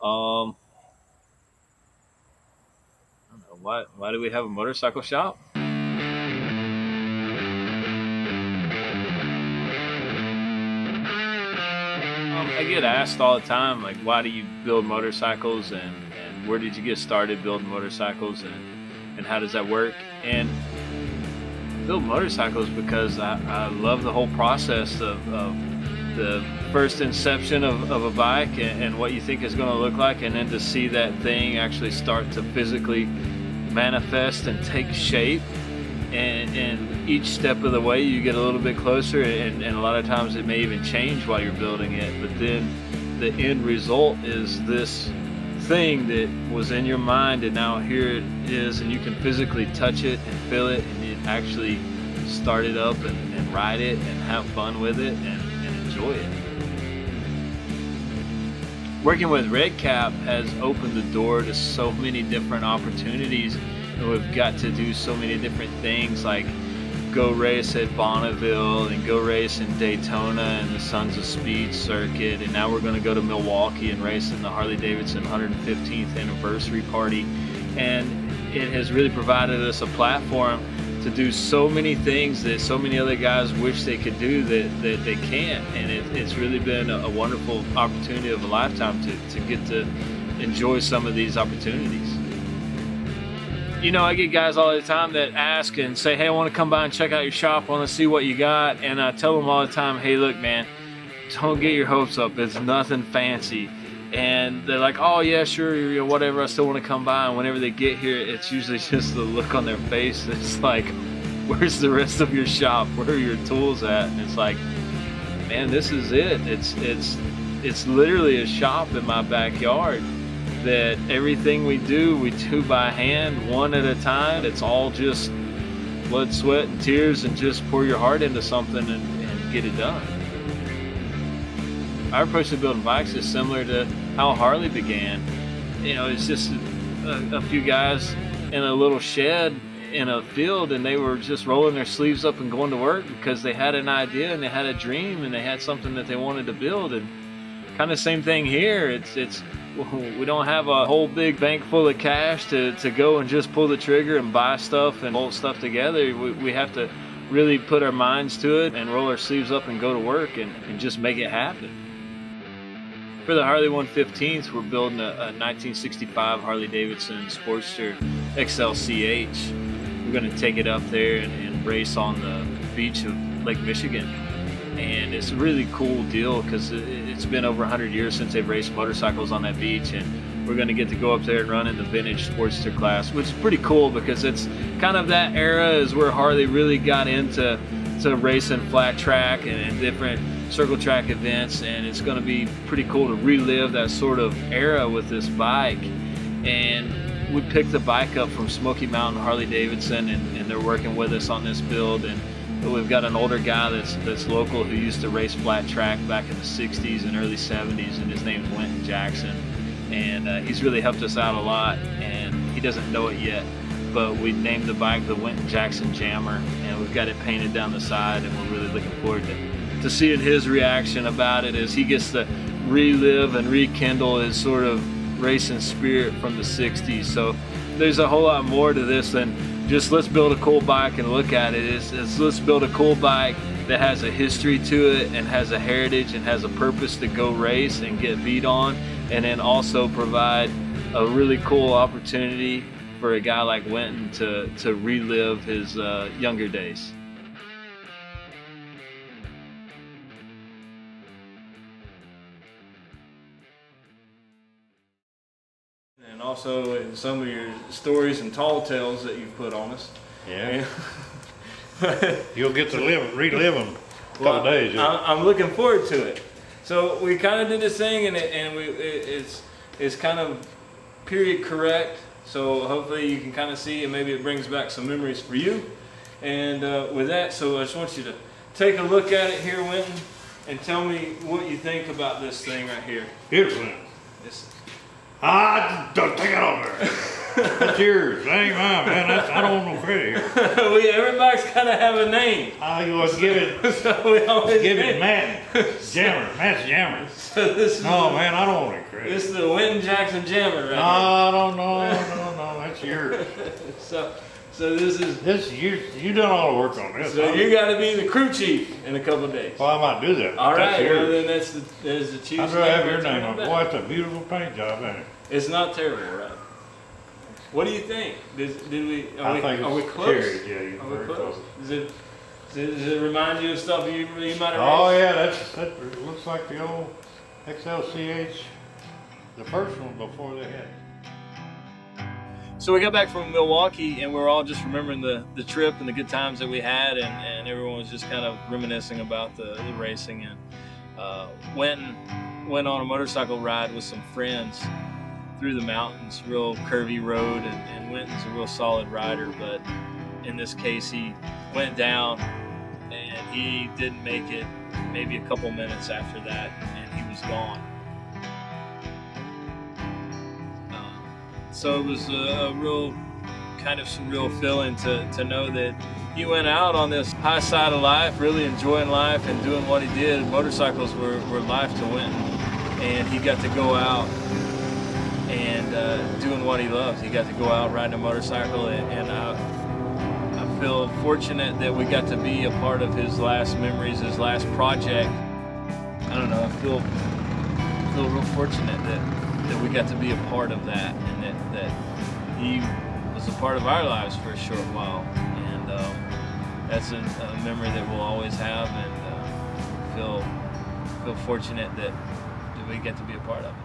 I don't know, why do we have a motorcycle shop? I get asked all the time, like, why do you build motorcycles, and where did you get started building motorcycles, and how does that work? And I build motorcycles because I love the whole process of the first inception of a bike and what you think is going to look like, and then to see that thing actually start to physically manifest and take shape. And each step of the way you get a little bit closer, and a lot of times it may even change while you're building it, but then the end result is this thing that was in your mind, and now here it is, and you can physically touch it and feel it, and you actually start it up and ride it and have fun with it and enjoy it. Working with Red Cap has opened the door to so many different opportunities. And we've got to do so many different things, like go race at Bonneville and go race in Daytona and the Sons of Speed circuit, and now we're going to go to Milwaukee and race in the Harley Davidson 115th anniversary party. And it has really provided us a platform to do so many things that so many other guys wish they could do that they can't. And it's really been a wonderful opportunity of a lifetime to get to enjoy some of these opportunities. You know, I get guys all the time that ask and say, hey, I want to come by and check out your shop, I want to see what you got. And I tell them all the time, hey, look, man, don't get your hopes up. It's nothing fancy. And they're like, oh, yeah, sure, you know, whatever, I still want to come by. And whenever they get here, it's usually just the look on their face. It's like, where's the rest of your shop? Where are your tools at? And it's like, man, this is it. It's literally a shop in my backyard. That everything we do by hand, one at a time. It's all just blood, sweat, and tears, and just pour your heart into something and get it done. Our approach to building bikes is similar to how Harley began. You know, it's just a few guys in a little shed in a field, and they were just rolling their sleeves up and going to work because they had an idea and they had a dream and they had something that they wanted to build. And kind of same thing here. We don't have a whole big bank full of cash to go and just pull the trigger and buy stuff and bolt stuff together. We have to really put our minds to it and roll our sleeves up and go to work and just make it happen. For the Harley 115th, we're building a 1965 Harley Davidson Sportster XLCH. We're going to take it up there and race on the beach of Lake Michigan. And it's a really cool deal because it's been over 100 years since they've raced motorcycles on that beach, and we're going to get to go up there and run in the vintage Sportster class, which is pretty cool because it's kind of that era is where Harley really got into racing flat track and different circle track events, and it's going to be pretty cool to relive that sort of era with this bike. And we picked the bike up from Smoky Mountain Harley Davidson, and they're working with us on this build. And we've got an older guy that's local who used to race flat track back in the 60s and early 70s, and his name's Wynton Jackson. And he's really helped us out a lot, and he doesn't know it yet, but we named the bike the Wynton Jackson Jammer, and we've got it painted down the side, and we're really looking forward to seeing his reaction about it as he gets to relive and rekindle his sort of racing spirit from the 60s. So there's a whole lot more to this than just let's build a cool bike and look at it. It's let's build a cool bike that has a history to it and has a heritage and has a purpose to go race and get beat on, and then also provide a really cool opportunity for a guy like Wynton to relive his younger days. And also in some of your stories and tall tales that you've put on us. Yeah. You'll get to relive them a couple days. Yeah. I'm looking forward to it. So we kind of did this thing, and it's kind of period correct. So hopefully you can kind of see, and maybe it brings back some memories for you. And with that, so I just want you to take a look at it here, Wynton, and tell me what you think about this thing right here. Here's one. This. Don't take it over. That's yours. That ain't mine, man. I don't want no credit here. Everybody's gotta have a name. I was give it Matt Jammer. Matt's Jammer. So this is man, I don't want any credit. This is the Wynton Jackson Jammer, right? I don't know. No, that's yours. So this is you done all the work on this. So you got to be the crew chief in a couple of days. Well, I might do that. All right. Well, then there's the chief. I'd rather have your name on it. Boy, that's a beautiful paint job, ain't it? It's not terrible, right? What do you think? Are we close? Carried, yeah, you're very close. Does it remind you of stuff you might have? Oh yeah, that looks like the old XLCH, the first one before they had. So we got back from Milwaukee, and we were all just remembering the trip and the good times that we had, and everyone was just kind of reminiscing about the racing, and went on a motorcycle ride with some friends through the mountains, real curvy road, and Winton's a real solid rider, but in this case he went down and he didn't make it maybe a couple minutes after that, and he was gone. So it was a real kind of surreal feeling to know that he went out on this high side of life, really enjoying life and doing what he did. Motorcycles were life to Winton, and he got to go out and doing what he loves. He got to go out riding a motorcycle, and I feel fortunate that we got to be a part of his last memories, his last project. I don't know, I feel real fortunate that we got to be a part of that, and that he was a part of our lives for a short while, and that's a memory that we'll always have, and feel fortunate that we get to be a part of it.